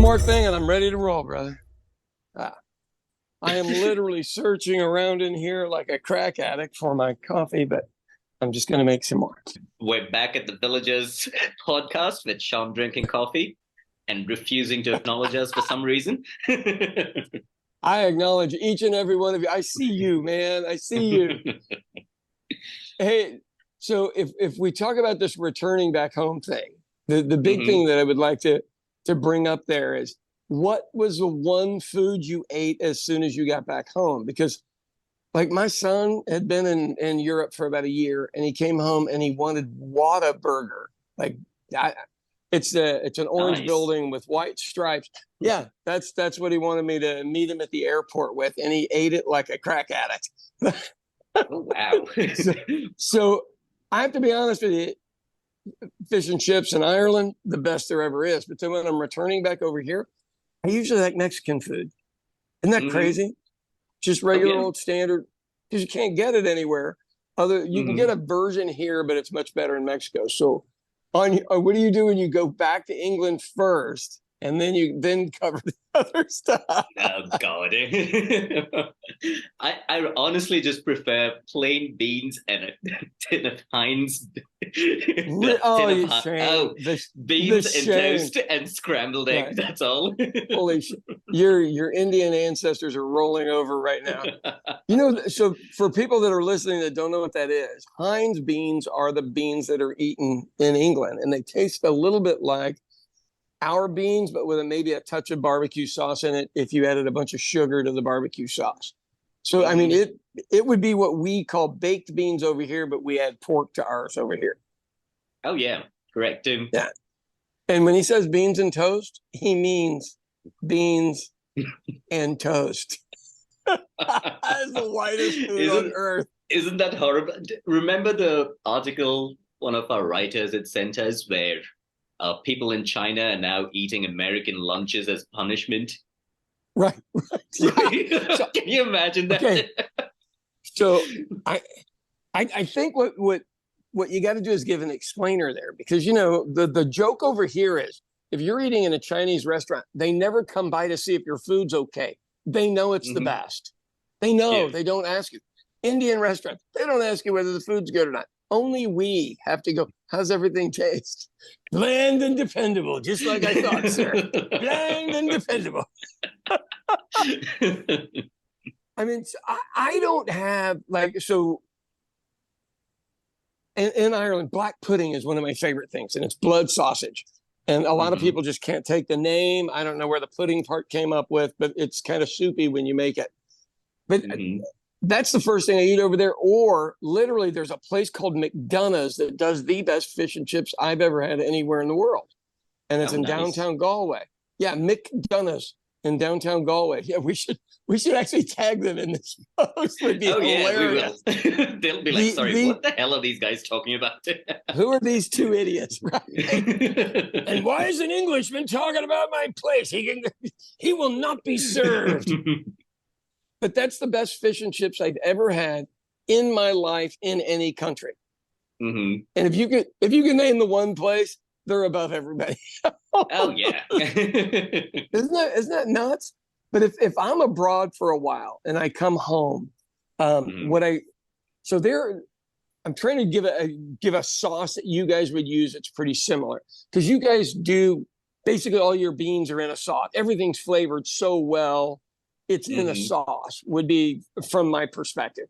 more thing and I'm ready to roll, brother. I am literally searching around in here like a crack addict for my coffee, but I'm just going to make some more. We're back at the Villagers podcast with Sean drinking coffee and refusing to acknowledge us for some reason. I acknowledge each and every one of you. I see you, man. I see you. Hey, so if we talk about this returning back home thing, the big thing that I would like to bring up there is, what was the one food you ate as soon as you got back home? Because like my son had been in Europe for about a year and he came home and he wanted Whataburger. Like it's an orange building with white stripes. Yeah, that's what he wanted me to meet him at the airport with, and he ate it like a crack addict. Oh, wow. so I have to be honest with you, fish and chips in Ireland, the best there ever is. But then when I'm returning back over here, I usually like Mexican food. Isn't that crazy? Just regular old standard, because you can't get it anywhere. You can get a version here, but it's much better in Mexico. So what do you do when you go back to England first, and then you cover the other stuff? Oh, God. I honestly just prefer plain beans and a tin of Heinz. Beans and toast and scrambled egg. Right. That's all. Holy shit. Your Indian ancestors are rolling over right now. So for people that are listening that don't know what that is, Heinz beans are the beans that are eaten in England, and they taste a little bit like our beans, but with maybe a touch of barbecue sauce in it if you added a bunch of sugar to the barbecue sauce. So, I mean, it would be what we call baked beans over here, but we add pork to ours over here. Oh, yeah. Correct. Yeah. And when he says beans and toast, he means beans and toast. That's the whitest food on earth. Isn't that horrible? Remember the article one of our writers had sent us where people in China are now eating American lunches as punishment? Right. Yeah. Can you imagine that? Okay. So I think what you got to do is give an explainer there, because the joke over here is, if you're eating in a Chinese restaurant, they never come by to see if your food's okay. They know it's the best. They know. They don't ask you. Indian restaurants, they don't ask you whether the food's good or not. Only we have to go, how's everything taste? Bland and dependable, just like I thought, sir. Bland and dependable. I mean, I don't have, in Ireland, black pudding is one of my favorite things, and it's blood sausage. And a lot of people just can't take the name. I don't know where the pudding part came up with, but it's kind of soupy when you make it. But that's the first thing I eat over there. Or literally, there's a place called McDonough's that does the best fish and chips I've ever had anywhere in the world. And it's in downtown Galway. Yeah, McDonough's in downtown Galway. Yeah, we should actually tag them in this post. Would be hilarious. Yeah, we will. They'll be like, sorry, what the hell are these guys talking about? Who are these two idiots? Right? And why is an Englishman talking about my place? He will not be served. But that's the best fish and chips I've ever had in my life in any country. And if you can name the one place, they're above everybody. Oh yeah. Isn't that nuts? But if I'm abroad for a while and I come home, I'm trying to give a sauce that you guys would use. It's pretty similar, because you guys do basically all your beans are in a sauce. Everything's flavored so well. It's in a sauce, would be from my perspective.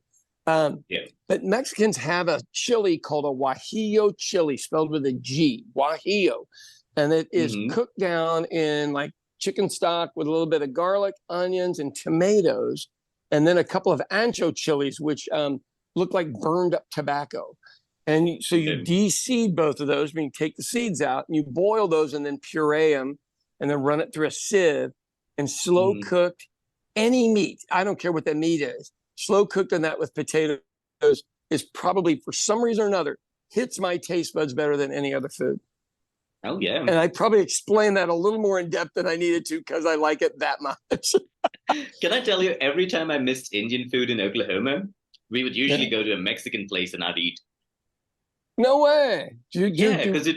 But Mexicans have a chili called a guajillo chili, spelled with a G, guajillo. And it is cooked down in like chicken stock with a little bit of garlic, onions, and tomatoes. And then a couple of ancho chilies, which look like burned up tobacco. And so you de-seed both of those, meaning take the seeds out, and you boil those and then puree them and then run it through a sieve and slow cooked. Any meat, I don't care what the meat is, slow cooked on that with potatoes is probably, for some reason or another, hits my taste buds better than any other food. Oh, yeah. And I probably explained that a little more in depth than I needed to, because I like it that much. Can I tell you, every time I missed Indian food in Oklahoma, we would usually go to a Mexican place and I'd eat. No way. Because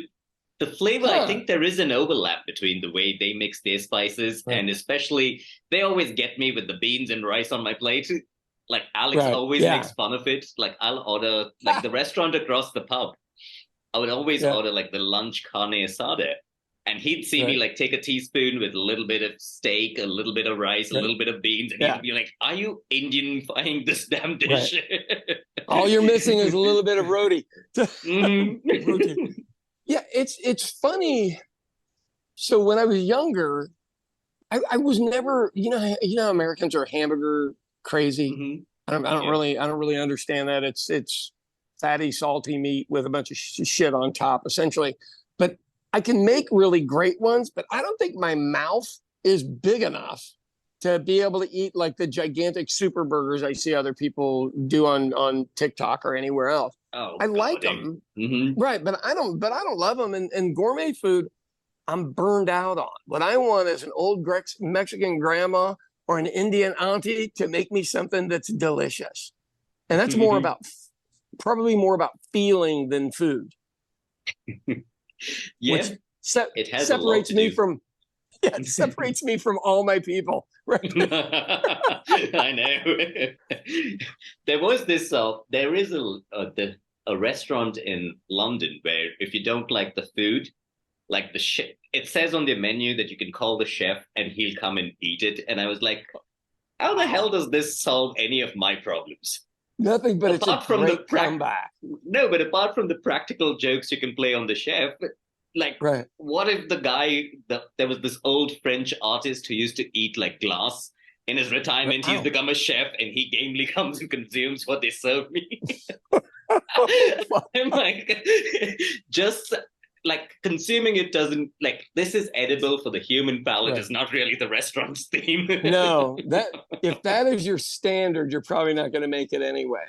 The flavor, I Huh. think there is an overlap between the way they mix their spices, Right. and especially they always get me with the beans and rice on my plate. Like Alex Right. always Yeah. makes fun of it. Like I'll order like the restaurant across the pub. I would always Yeah. order like the lunch carne asada. And he'd see me Right. like take a teaspoon with a little bit of steak, a little bit of rice, a Yeah. little bit of beans, and Yeah. he'd be like, "Are you Indianifying this damn dish?" All you're missing is a little bit of roti. Mhm. Roti. Yeah, it's funny. So when I was younger, I was never, how Americans are hamburger crazy. Mhm. I don't really understand that. It's fatty, salty meat with a bunch of shit on top, essentially. But I can make really great ones, but I don't think my mouth is big enough to be able to eat like the gigantic super burgers I see other people do on TikTok or anywhere else. Oh, I like God. them, Mhm. right? But I don't love them. And gourmet food, I'm burned out on. What I want is an old Mexican grandma or an Indian auntie to make me something that's delicious. And that's probably more about feeling than food, Yeah, which it has a lot separates to me do. from, it separates me from all my people, right? I know. There is a restaurant in London where if you don't like the food, like the chef, it says on the menu that you can call the chef and he'll come and eat it. And I was like, how the hell does this solve any of my problems? Nothing, but Apart it's a from the great comeback. No, but apart from the practical jokes you can play on the chef, like, Right. what if there was this old French artist who used to eat like glass in his retirement? He's Wow. become a chef and he gamely comes and consumes what they serve me. I'm like, just like consuming it doesn't like this is edible for the human palate Right. is not really the restaurant's theme. No, if that is your standard, you're probably not going to make it anyway.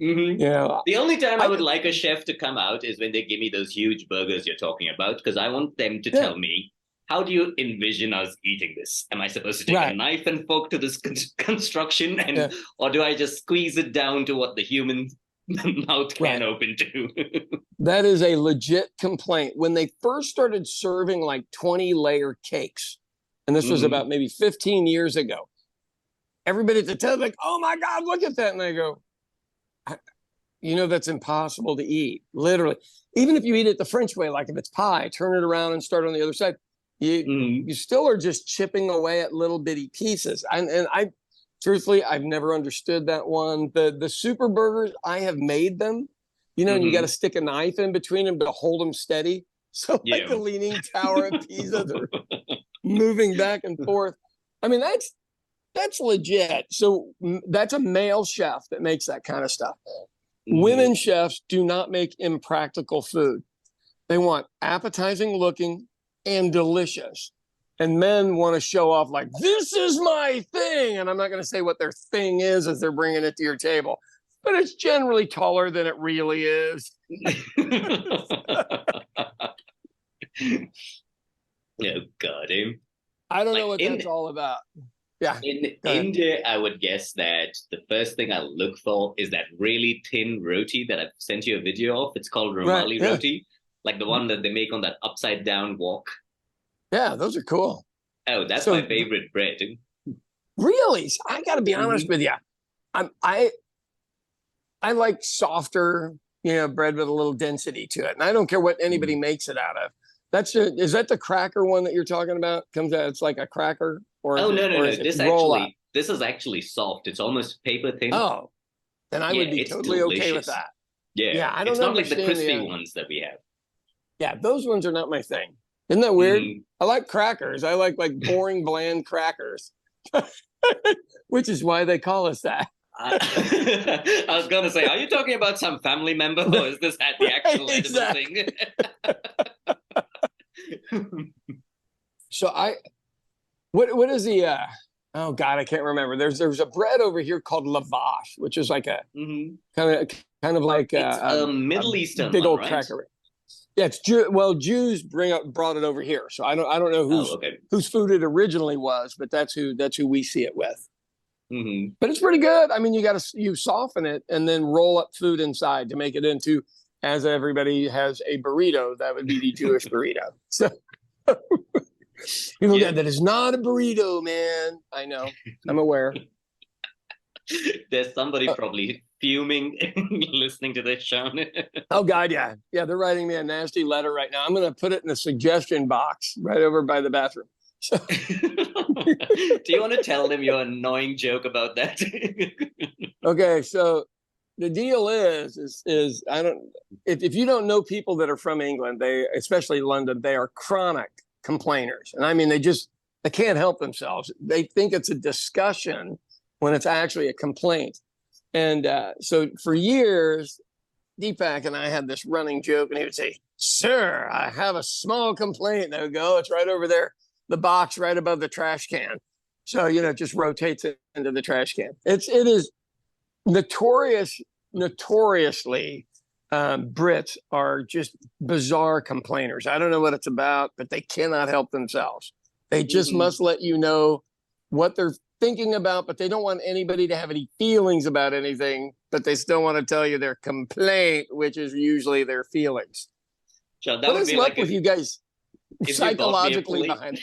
Mm-hmm. You know, the only time I would like a chef to come out is when they give me those huge burgers you're talking about, because I want them to tell me, how do you envision us eating this? Am I supposed to take a knife and fork to this construction, or do I just squeeze it down to what the human mouth can open to? That is a legit complaint. When they first started serving like 20-layer cakes, and this was about maybe 15 years ago, everybody at the table like, "Oh my God, look at that!" And I go, that's impossible to eat. Literally, even if you eat it the French way, like if it's pie, turn it around and start on the other side. You still are just chipping away at little bitty pieces. And I, truthfully, I've never understood that one. The super burgers, I have made them, and you got to stick a knife in between them to hold them steady. So like the Leaning Tower of Pisa, they're moving back and forth. I mean, that's legit. So that's a male chef that makes that kind of stuff. Women chefs do not make impractical food. They want appetizing looking and delicious. And men want to show off like, this is my thing. And I'm not going to say what their thing is as they're bringing it to your table, but it's generally taller than it really is. Oh, God. I don't know what that's all about. Yeah. In India, I would guess that the first thing I'll look for is that really thin roti that I've sent you a video of. It's called Rumali roti, like the one that they make on that upside down wok. Yeah, those are cool. Oh, that's my favorite bread. Really? I got to be honest with you. I like softer, bread with a little density to it. And I don't care what anybody makes it out of. Is that the cracker one that you're talking about? Comes out, it's like a cracker? Or no. This is actually soft. It's almost paper thin. Oh, then I would be totally okay with that. Yeah, I don't it's not like the crispy the ones that we have. Yeah, those ones are not my thing. Isn't that weird? I like crackers. I like boring, bland crackers, which is why they call us that. I was going to say, are you talking about some family member, or is this the actual edible thing? So what is the oh God, I can't remember. There's a bread over here called lavash, which is like a kind of like a Middle Eastern big old right? cracker. Yeah, it's Jews brought it over here. So I don't know whose food it originally was, but that's who we see it with. But it's pretty good. I mean, you soften it and then roll up food inside to make it into as everybody has a burrito, that would be the Jewish burrito. So people go, that is not a burrito, man. I know. I'm aware. There's somebody probably fuming listening to this, Sean. Oh, God, yeah. Yeah, they're writing me a nasty letter right now. I'm going to put it in the suggestion box right over by the bathroom. So. Do you want to tell them your annoying joke about that? Okay, so the deal is I don't, if you don't know people that are from England, they, especially London, they are chronic complainers. And I mean, they can't help themselves. They think it's a discussion when it's actually a complaint. And so for years, Deepak and I had this running joke, and he would say, "Sir, I have a small complaint." And I would go, "It's right over there, the box right above the trash can." So, you know, it just rotates it into the trash can. It is notoriously, Brits are just bizarre complainers. I don't know what it's about, but they cannot help themselves. They just must let you know what they're thinking about, but they don't want anybody to have any feelings about anything, but they still want to tell you their complaint, which is usually their feelings. So that what would is be up like with you guys psychologically behind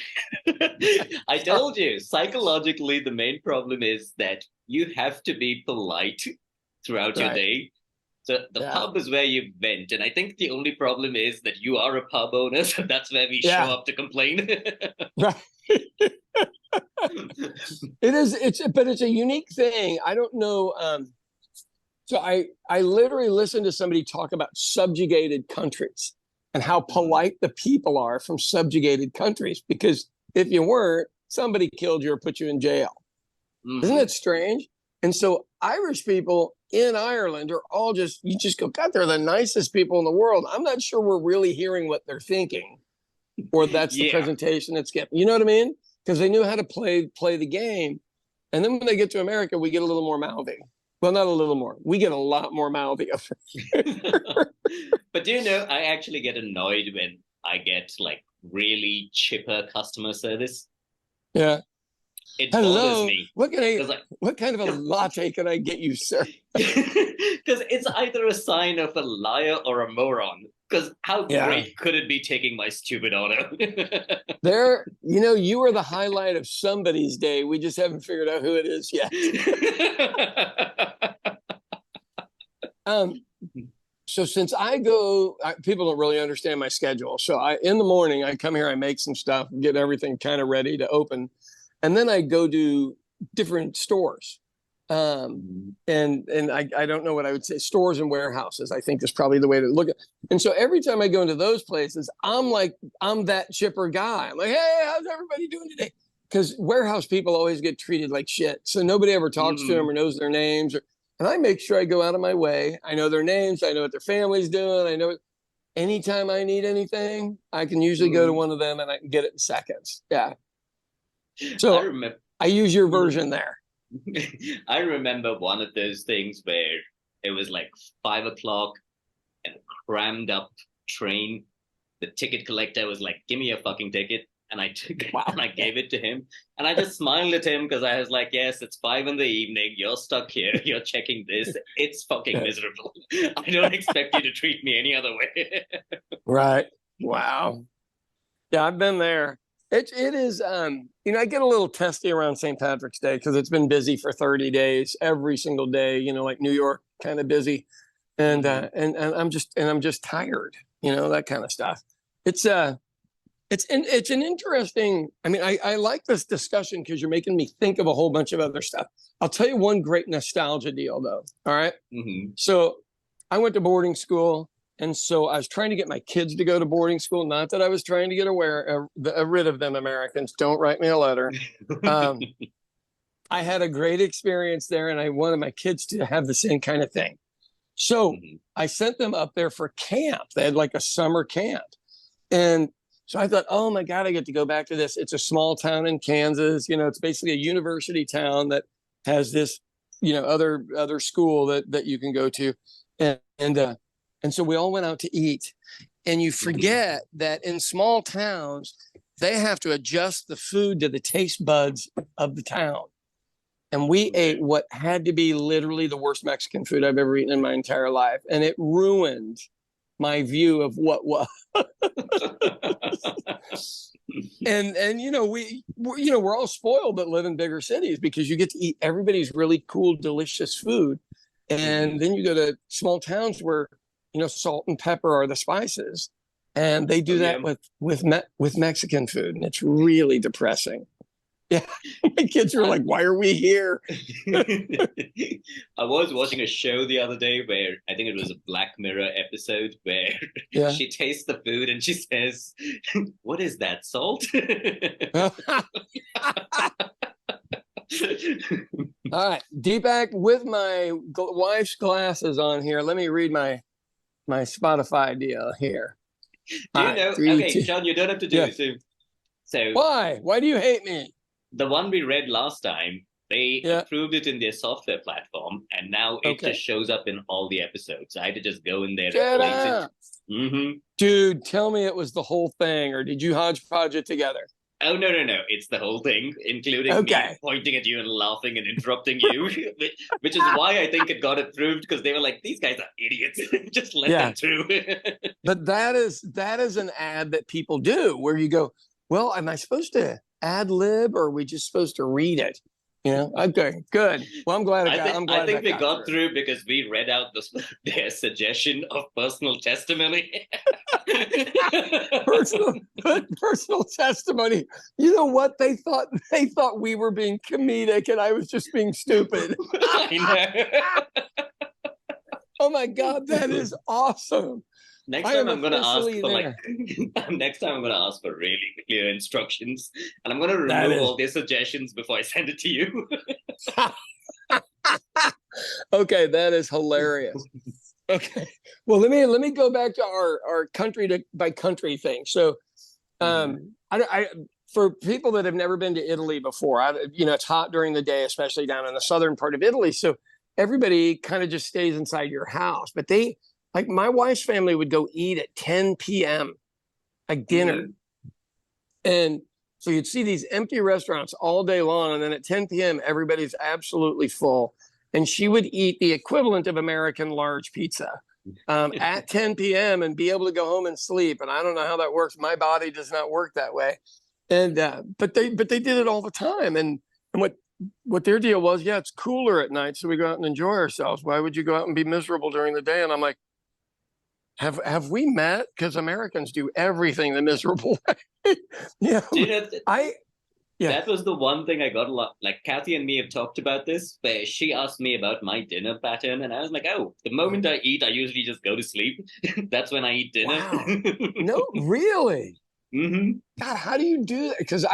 it? I told you, psychologically, the main problem is that you have to be polite throughout your day. So the pub is where you vent. And I think the only problem is that you are a pub owner, so that's where we show up to complain. Right. But it's a unique thing. I don't know. So I literally listened to somebody talk about subjugated countries and how polite the people are from subjugated countries, because if you weren't, somebody killed you or put you in jail. Isn't that strange? And so Irish people in Ireland are all you just go, God, they're the nicest people in the world. I'm not sure we're really hearing what they're thinking, or that's the presentation it's getting. You know what I mean? Because they knew how to play the game. And then when they get to America, we get a little more mouthy. Well, not a little more. We get a lot more mouthy. But do you know, I actually get annoyed when I get like really chipper customer service. Yeah. It bothers me. What kind of a latte can I get you, sir? Because it's either a sign of a liar or a moron. Because how great could it be taking my stupid order? You are the highlight of somebody's day. We just haven't figured out who it is yet. So since people don't really understand my schedule. So in the morning, I come here, I make some stuff, get everything kind of ready to open. And then I go to different stores. And I don't know what I would say, stores and warehouses, I think is probably the way to look at it. And so every time I go into those places, I'm that chipper guy. I'm like, hey, how's everybody doing today? Because warehouse people always get treated like shit. So nobody ever talks to them or knows their names. And I make sure I go out of my way. I know their names. I know what their family's doing. I know anytime I need anything, I can usually go to one of them and I can get it in seconds. Yeah. So I use your version there. I remember one of those things where it was like 5 o'clock and a crammed up train. The ticket collector was like, "Give me a fucking ticket." And I took it and I gave it to him. And I just smiled at him because I was like, yes, it's 5 in the evening. You're stuck here. You're checking this. It's fucking miserable. I don't expect you to treat me any other way. Right. Wow. Yeah, I've been there. It is, I get a little testy around St. Patrick's Day because it's been busy for 30 days, every single day, like New York, kind of busy. And I'm just tired, that kind of stuff. It's an interesting, I like this discussion because you're making me think of a whole bunch of other stuff. I'll tell you one great nostalgia deal though. All right. So I went to boarding school. And so I was trying to get my kids to go to boarding school. Not that I was trying to get rid of them, Americans. Don't write me a letter. I had a great experience there, and I wanted my kids to have the same kind of thing. So I sent them up there for camp. They had like a summer camp. And so I thought, oh, my God, I get to go back to this. It's a small town in Kansas. It's basically a university town that has this, other school that you can go to. And so we all went out to eat, and you forget that in small towns, they have to adjust the food to the taste buds of the town. And we ate what had to be literally the worst Mexican food I've ever eaten in my entire life. And it ruined my view of what was. And we're all spoiled that live in bigger cities because you get to eat everybody's really cool, delicious food. And then you go to small towns where, salt and pepper are the spices. And they do that with Mexican food. And it's really depressing. Yeah. My kids are like, why are we here? I was watching a show the other day where I think it was a Black Mirror episode where she tastes the food and she says, "What is that, salt?" All right, Deepak, with my wife's glasses on here, let me read my Spotify deal here. Do you know? Okay, Sean, you don't have to do it. So why do you hate me? The one we read last time, they approved it in their software platform, and now it just shows up in all the episodes. I had to just go in there and place it. Dude, tell me it was the whole thing, or did you hodgepodge it together? Oh, no. It's the whole thing, including me pointing at you and laughing and interrupting you, which is why I think it got approved, because they were like, these guys are idiots. Just let them through. But that is an ad that people do where you go, well, am I supposed to ad lib or are we just supposed to read it? Okay, good. Well, I'm glad I think we got through because we read out their suggestion of personal testimony. personal testimony. You know what? They thought we were being comedic and I was just being stupid. I know. Oh my God, that is awesome. Next time I'm going to ask for really clear instructions, and I'm going to remove all their suggestions before I send it to you. Okay, that is hilarious. Okay, well let me go back to our country by country thing. So, I for people that have never been to Italy before, it's hot during the day, especially down in the southern part of Italy. So everybody kind of just stays inside your house, but like my wife's family would go eat at 10 p.m. like dinner. And so you'd see these empty restaurants all day long. And then at 10 p.m., everybody's absolutely full. And she would eat the equivalent of American large pizza at 10 p.m. and be able to go home and sleep. And I don't know how that works. My body does not work that way. And but they did it all the time. And what their deal was, it's cooler at night, so we go out and enjoy ourselves. Why would you go out and be miserable during the day? And I'm like, Have we met? Because Americans do everything the miserable way. That was the one thing I got a lot. Like Kathy and me have talked about this, where she asked me about my dinner pattern, and I was like, "Oh, the moment I eat, I usually just go to sleep. That's when I eat dinner." Wow. No, really? God, how do you do that? Because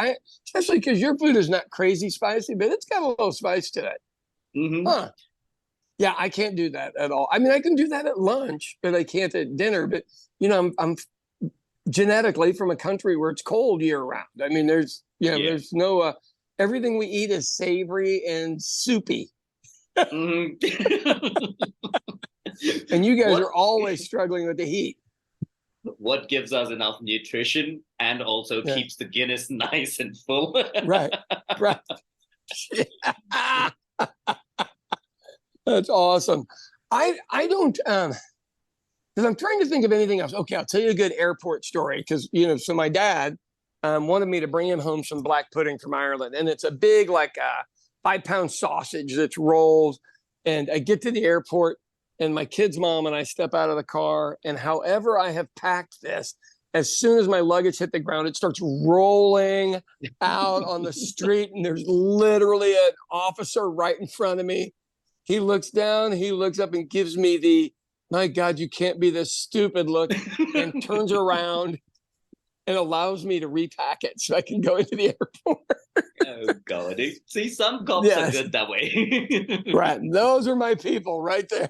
especially because your food is not crazy spicy, but it's got a little spice to it. Huh. Yeah, I can't do that at all. I mean, I can do that at lunch, but I can't at dinner. But I'm genetically from a country where it's cold year round. I mean, there's no everything we eat is savory and soupy. And you guys are always struggling with the heat. What gives us enough nutrition and also keeps the Guinness nice and full. Right. That's awesome. I don't because I'm trying to think of anything else. Okay, I'll tell you a good airport story because so my dad wanted me to bring him home some black pudding from Ireland, and it's a big 5-pound sausage that's rolled. And I get to the airport, and my kid's mom and I step out of the car, and however I have packed this, as soon as my luggage hit the ground, it starts rolling out on the street, and there's literally an officer right in front of me. He looks down, he looks up and gives me the, my God, you can't be this stupid look, and turns around and allows me to repack it so I can go into the airport. Oh, God. See, some cops are good that way. Right. Those are my people right there.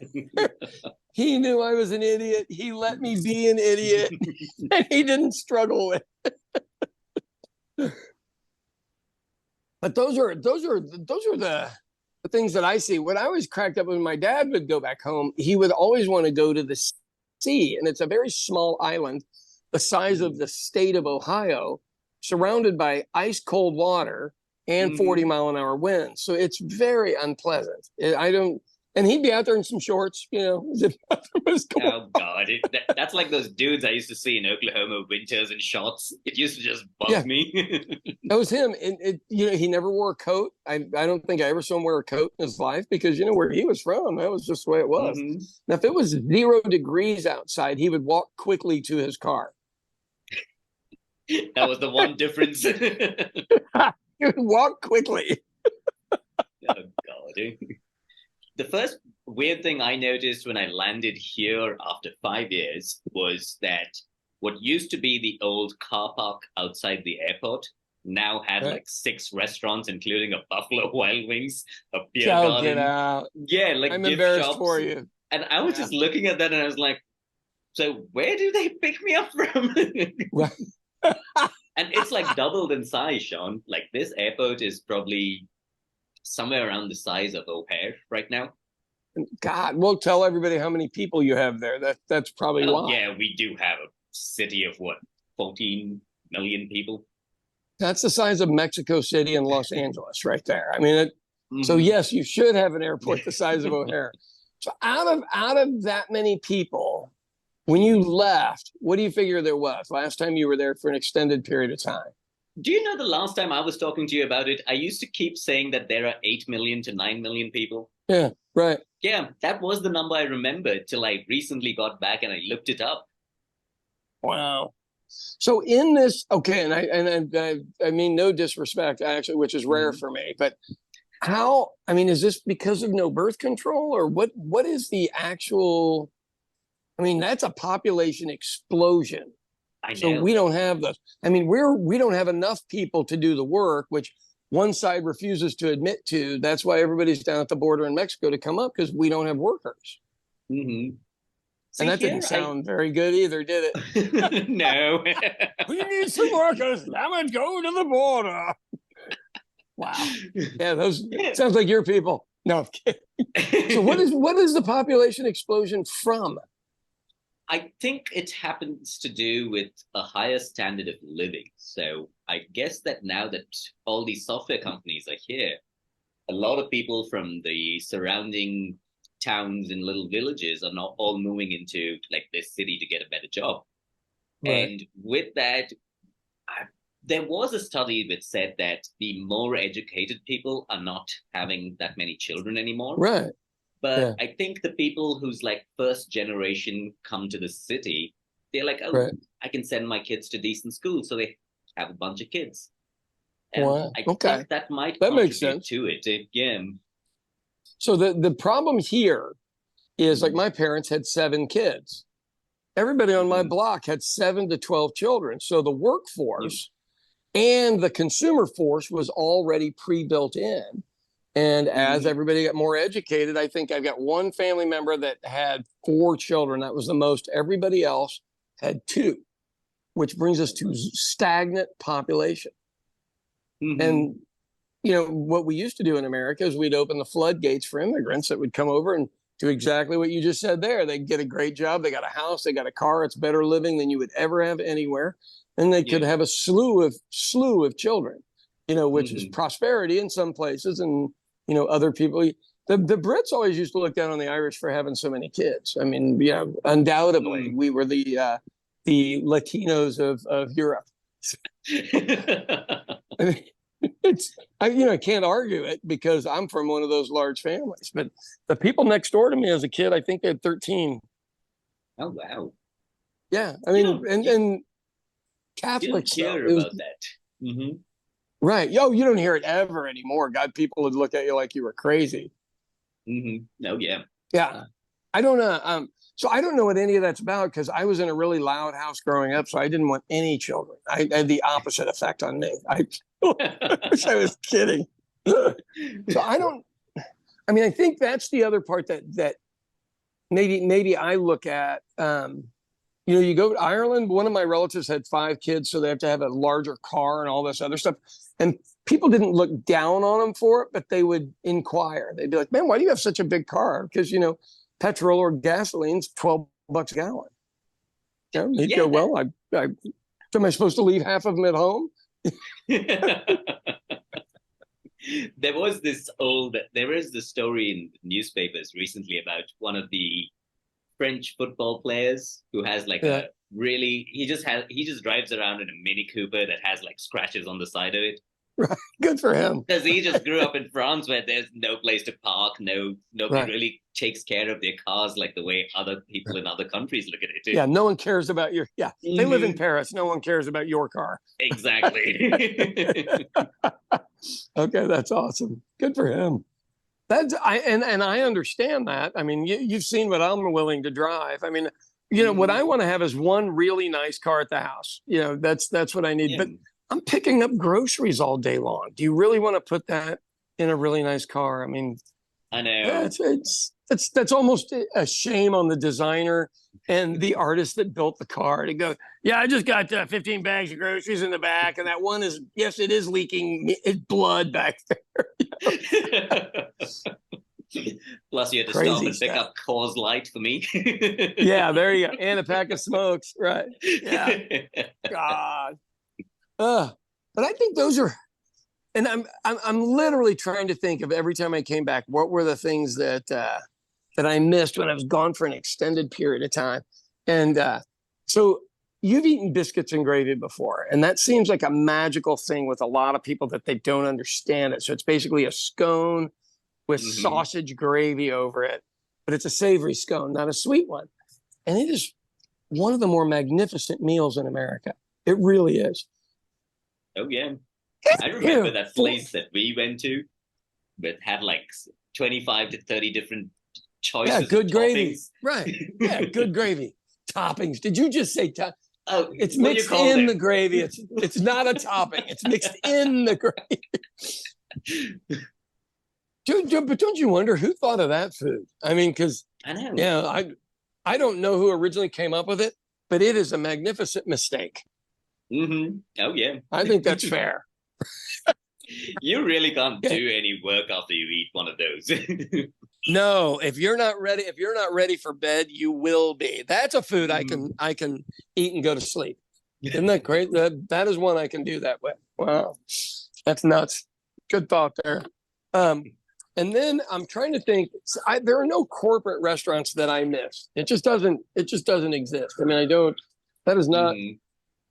He knew I was an idiot. He let me be an idiot, and he didn't struggle with it. But those are the things that I see. What I always cracked up when my dad would go back home, he would always want to go to the sea. And it's a very small island, the size of the state of Ohio, surrounded by ice cold water and 40-mile-an-hour winds. So it's very unpleasant. And And he'd be out there in some shorts, as if nothing was going Oh God, that's like those dudes I used to see in Oklahoma winters in shorts. It used to just bug Yeah. me. That was him. And he never wore a coat. I don't think I ever saw him wear a coat in his life because where he was from, that was just the way it was. Mhm. Now, if it was 0 degrees outside, he would walk quickly to his car. That was the one difference. Oh He would walk quickly. God. The first weird thing I noticed when I landed here after 5 years was that what used to be the old car park outside the airport now had Right. like 6 restaurants, including a Buffalo Wild Wings, a beer Get garden. out. Yeah, like I'm gift embarrassed shops. for you. And I was just looking at that and I was like, so where do they pick me up from? And it's like doubled in size, Sean. Like this airport is probably somewhere around the size of O'Hare right now. God, we'll tell everybody how many people you have there. That's probably why. Yeah, we do have a city of 14 million people. That's the size of Mexico City and Los Angeles right there. I mean, so Mhm. yes, you should have an airport the size of O'Hare. So out of that many people, when you left, what do you figure there was last time you were there for an extended period of time? Do you know the last time I was talking to you about it, I used to keep saying that there are 8 million to 9 million people. Yeah, right. Yeah, that was the number I remembered till I recently got back and I looked it up. Wow. So in this, okay, and I mean no disrespect, actually, which is rare for me, but is this because of no birth control or what is the actual, that's a population explosion. I know. So we don't have we don't have enough people to do the work, which one side refuses to admit to. That's why everybody's down at the border in Mexico to come up because we don't have workers. Mm-hmm. See, and that didn't sound very good either, did it? No. We need some workers. Now let's go to the border. Wow. Yeah, sounds like your people. No, I'm kidding. So what is the population explosion from? I think it happens to do with a higher standard of living. So I guess that now that all these software companies are here, a lot of people from the surrounding towns and little villages are not all moving into like this city to get a better job. Right. And with that, there was a study that said that the more educated people are not having that many children anymore. Right. But yeah. I think the people whose like first generation come to the city, they're like, oh, right. I can send my kids to decent schools. So they have a bunch of kids. And wow. I think that might makes sense to it again. So the problem here is like my parents had 7 kids. Everybody on my block had 7 to 12 children. So the workforce and the consumer force was already pre-built in. And as everybody got more educated, I think I've got one family member that had 4 children. That was the most. Everybody else had 2, which brings us to stagnant population. And, what we used to do in America is we'd open the floodgates for immigrants that would come over and do exactly what you just said there. They'd get a great job. They got a house. They got a car. It's better living than you would ever have anywhere. And they could have a slew of children, which is prosperity in some places. And, other people, the Brits always used to look down on the Irish for having so many kids. I mean, undoubtedly we were the Latinos of Europe. I mean, I can't argue it because I'm from one of those large families. But the people next door to me as a kid, I think they had 13. Oh wow! Yeah, I mean, and Catholics you don't hear about that. Right? Yo, you don't hear it ever anymore. God, people would look at you like you were crazy. No, yeah. I don't know. So I don't know what any of that's about because I was in a really loud house growing up, so I didn't want any children. I had the opposite effect on me. I wish I was kidding. So I think that's the other part that maybe I look at. You go to Ireland, one of my relatives had 5 kids, so they have to have a larger car and all this other stuff. And people didn't look down on them for it, but they would inquire. They'd be like, man, why do you have such a big car? Because, petrol or gasoline's $12 a gallon. He'd go, well, am I supposed to leave half of them at home? There is this story in newspapers recently about one of the French football players who has like Yeah. he just drives around in a Mini Cooper that has like scratches on the side of it. Right. Good for him. Because he just grew up in France where there's no place to park, nobody Right. really takes care of their cars like the way other people in other countries look at it. Yeah, no one cares about your. Yeah, they live in Paris. No one cares about your car. Exactly. Okay, that's awesome. Good for him. And I understand that. I mean, you've seen what I'm willing to drive. I mean, what I want to have is one really nice car at the house. That's what I need. Yeah. But I'm picking up groceries all day long. Do you really want to put that in a really nice car? I mean, I know. That's almost a shame on the designer and the artist that built the car to go, yeah, I just got 15 bags of groceries in the back, and that one is, yes, it is leaking blood back there. Plus, you had to Crazy stop and pick stuff. up Coors Light for me. Yeah, there you go, and a pack of smokes, right? Yeah, God. But I think those are, and I'm literally trying to think of every time I came back, what were the things that I missed when I was gone for an extended period of time. And so you've eaten biscuits and gravy before, and that seems like a magical thing with a lot of people that they don't understand it. So it's basically a scone with sausage gravy over it, but it's a savory scone, not a sweet one. And it is one of the more magnificent meals in America. It really is. Oh, yeah. I remember that place that we went to that had like 25 to 30 different choices. Yeah, good of gravy. toppings. Right. Yeah, good gravy. Toppings. Did you just say Oh, it's what do you mixed call in them? the gravy. It's not a topping. It's mixed in the gravy. Dude, but don't you wonder who thought of that food? I mean, because I know. yeah, I don't know who originally came up with it, but it is a magnificent mistake. Oh, yeah. I think that's fair. You really can't do any work after you eat one of those. No, if you're not ready for bed, you will be. That's a food I can eat and go to sleep. Isn't that great? That is one I can do that with. Wow, that's nuts. Good thought there. And then I'm trying to think. There are no corporate restaurants that I miss. It just doesn't exist. I mean, I don't. That is not.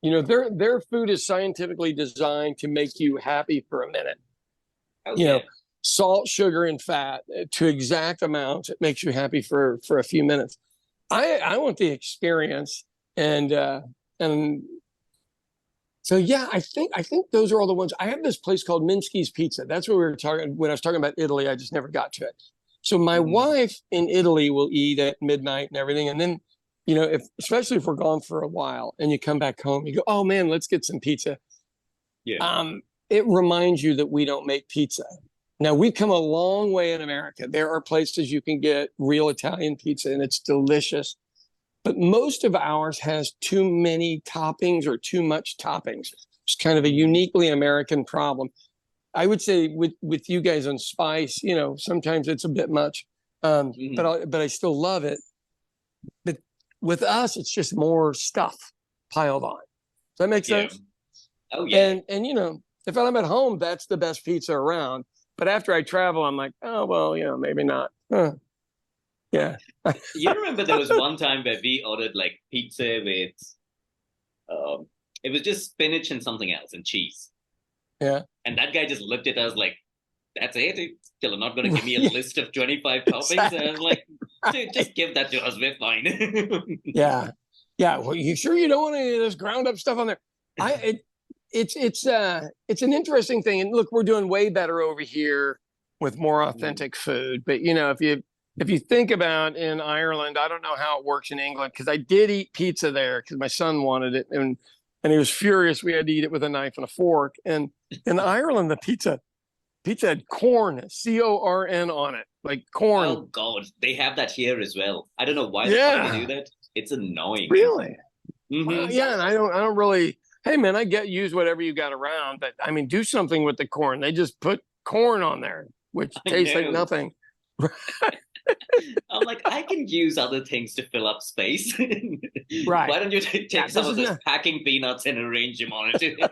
Their food is scientifically designed to make you happy for a minute. Okay. Salt, sugar, and fat to exact amounts. It makes you happy for a few minutes. I want the experience, and so yeah, I think those are all the ones. I have this place called Minsky's Pizza. That's what we were talking when I was talking about Italy. I just never got to it. So my wife in Italy will eat at midnight and everything, and then especially if we're gone for a while and you come back home, you go, oh man, let's get some pizza. Yeah. It reminds you that we don't make pizza. Now, we've come a long way in America. There are places you can get real Italian pizza, and it's delicious. But most of ours has too many toppings or too much toppings. It's kind of a uniquely American problem. I would say with you guys on spice, sometimes it's a bit much, but I still love it. But with us, it's just more stuff piled on. Does that make sense? Oh, yeah. And if I'm at home, that's the best pizza around. But after I travel, I'm like, oh, well, maybe not. Yeah. You remember there was one time where we ordered like pizza with, it was just spinach and something else and cheese. Yeah. And that guy just looked at us like, that's it? It's still not going to give me a list of 25 toppings? Exactly. And I was like, dude, just give that to us. We're fine. Yeah. Yeah. Well, you sure you don't want any of this ground up stuff on there? It's an interesting thing. And look, we're doing way better over here with more authentic food. But if you think about in Ireland, I don't know how it works in England, because I did eat pizza there because my son wanted it, and he was furious we had to eat it with a knife and a fork. And in Ireland, the pizza had corn, CORN on it, like corn. Oh God, they have that here as well. I don't know why they do that. It's annoying. Really? Mm-hmm. Yeah, and I don't really. Hey man, use whatever you got around, but I mean, do something with the corn. They just put corn on there, which tastes like nothing. I'm like, I can use other things to fill up space. Right. Why don't you take some of those packing peanuts and arrange them on it?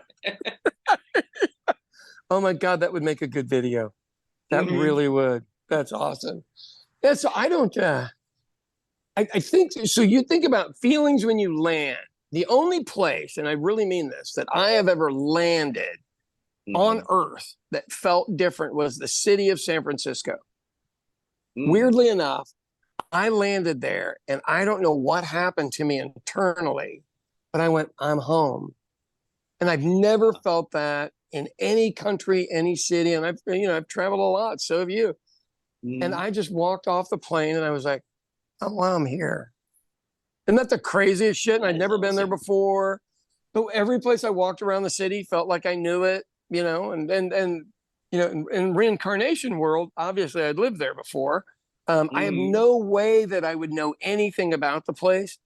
Oh my God, that would make a good video. That Mhm. really would. That's awesome. Yeah, so I don't I think so. You think about feelings when you land. The only place, and I really mean this, that I have ever landed on Mhm. earth that felt different was the city of San Francisco. Mm. Weirdly enough, I landed there and I don't know what happened to me internally, but I went, I'm home. And I've never felt that in any country, any city. And I've traveled a lot. So have you. And Mm. I just walked off the plane and I was like, oh, wow, I'm here. Isn't that the craziest shit? And That I'd is never been there awesome. before. So every place I walked around the city felt like I knew it, in reincarnation world, obviously I'd lived there before. I have Mm. no way that I would know anything about the place,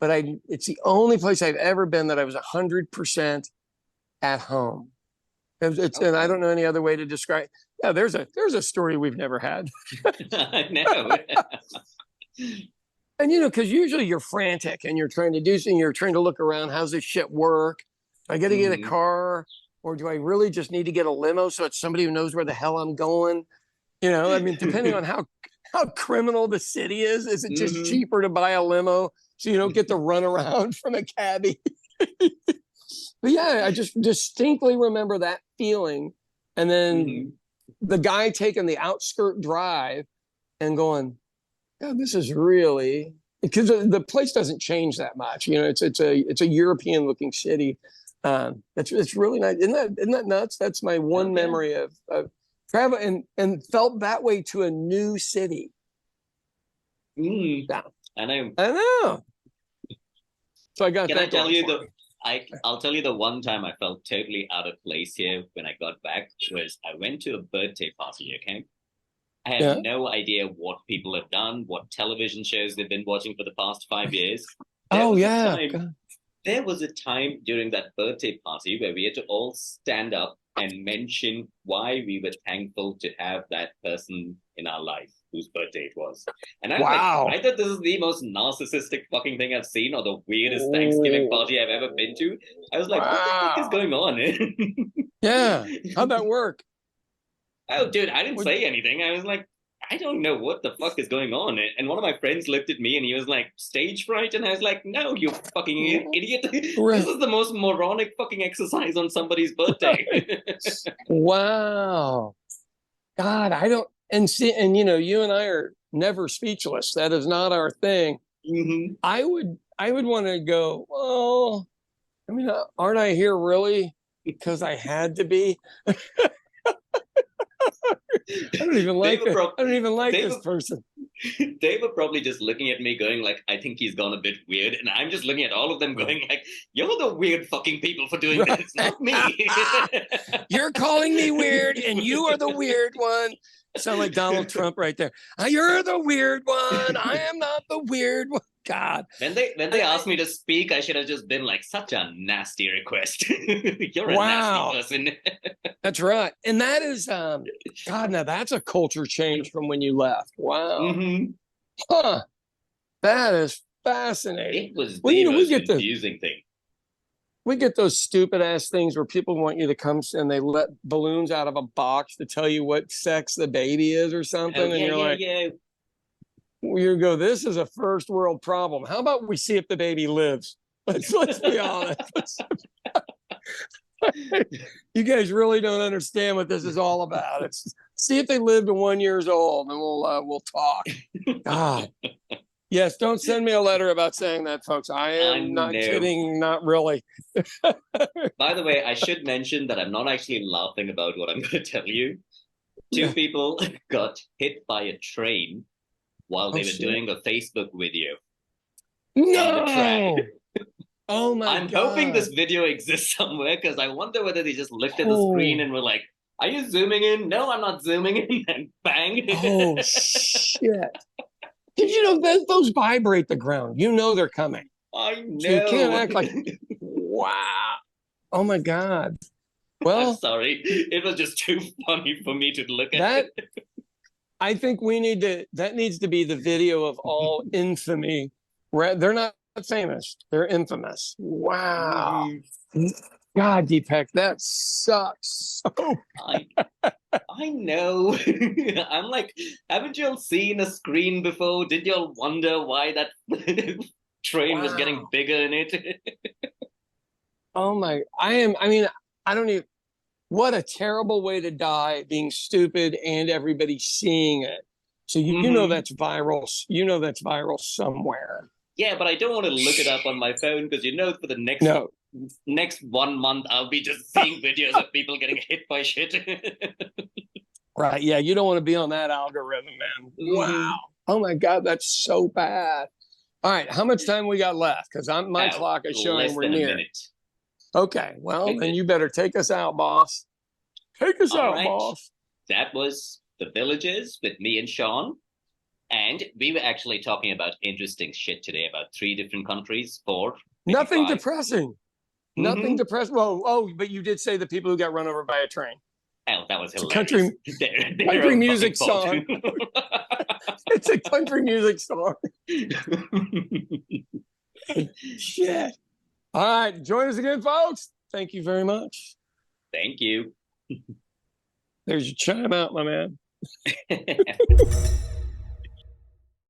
but it's the only place I've ever been that I was 100% at home. And I Okay. don't know any other way to describe. Yeah, there's a story we've never had. I know. And because usually you're frantic and you're trying to do something, you're trying to look around, how's this shit work? I got to get a Mhm. car, or do I really just need to get a limo so it's somebody who knows where the hell I'm going? I mean, depending on how criminal the city is it just Mhm. cheaper to buy a limo so you don't get to run around from a cabbie? But yeah, I just distinctly remember that feeling. And then Mhm. the guy taking the outskirt drive and going, yeah, this is really because the place doesn't change that much. It's a European looking city. It's really nice. Isn't that nuts? That's my Oh one yeah. memory of travel and felt that way to a new city. Mm. Yeah, I know. I know. So I got Can I that tell going you for the me. I'll tell you the one time I felt totally out of place here when I got back was I went to a birthday party, okay? I had Yeah. no idea what people have done, what television shows they've been watching for the past 5 years. There Oh was a yeah. time God. there was a time during that birthday party where we had to all stand up and mention why we were thankful to have that person in our life whose birthday it was. And I was like, Wow. either this is the most narcissistic fucking thing I've seen or the weirdest Thanksgiving Oh, party I've ever been to. I was like, what the fuck is wow. going on? Yeah. How'd that work? Oh, dude, I didn't What? say anything. I was like, I don't know what the fuck is going on. And one of my friends looked at me and he was like, stage fright? And I was like, no, you fucking idiot. This Right. is the most moronic fucking exercise on somebody's birthday. Wow. God, I don't and see and you and I are never speechless. That is not our thing. Mhm. I would want to go, well, I mean, aren't I here really because I had to be? I don't even They like were it. prob- I don't even like they this were person. they were probably just looking at me going like, I think he's gone a bit weird. And I'm just looking at all of them Right. going like, you're the weird fucking people for doing Right. this, not me. You're calling me weird and you are the weird one. Sound like Donald Trump right there. You're the weird one. I am not the weird one. God. When they asked me to speak, I should have just been like, such a nasty request. You're a nasty Wow. person. That's right. And that is God, now that's a culture change from when you left. Wow. Mm-hmm. Huh. That is fascinating. It was Well, the we most get confusing thing. those stupid ass things where people want you to come and they let balloons out of a box to tell you what sex the baby is or Oh something. And yeah, you're yeah, like, yeah. you go, this is a first world problem. How about we see if the baby lives? Let's be honest. You guys really don't understand what this is all about. It's see if they live to 1 year old, and we'll talk. God, yes. Don't send me a letter about saying that, folks. I I am not know. kidding. Not really. By the way, I should mention that I'm not actually laughing about what I'm going to tell you. Two Yeah. people got hit by a train while Oh they were shit. doing a Facebook video on the track. No. Oh my I'm hoping this God. video exists somewhere because I wonder whether they just looked at the screen Oh. and were like, are you zooming in? No, I'm not zooming in. And bang. Oh shit. Did you know that those vibrate the ground? You know they're coming. I So you can't know. act like, wow. Oh my God. I'm Well, sorry. It was just too funny for me to look at. that I think that needs to be the video of all infamy. They're not famous. They're infamous. Wow. Mhm. God, Deepak, that sucks. So I know. I'm like, haven't you all seen a screen before? Did you all wonder why that train was getting wow. bigger in it? Oh my, I mean, I don't even, what a terrible way to die, being stupid and everybody seeing it. So you know Hmm. that's viral. You know that's viral somewhere. Yeah, but I don't want to look it up on my phone because for the No, next 1 month I'll be just seeing videos of people getting hit by shit. right. Yeah, you don't want to be on that algorithm, man. Wow. Hmm. Oh my God, that's so bad. All right, how much time we got left? Because my Oh, clock is showing less we're than a near. minute. Okay, well, then you better take us out, boss. Take us All out, right. boss. That was The Villages with me and Sean. And we were actually talking about interesting shit today about 3 different countries, 4, maybe Nothing 5. depressing. Nothing Mm-hmm. depressing. Well, oh, but you did say the people who got run over by a train. Oh, that was It's a hilarious. Their country own fucking music fault. song. It's a country music song. Shit. All right, join us again, folks. Thank you very much. Thank you. There's your chime out, my man.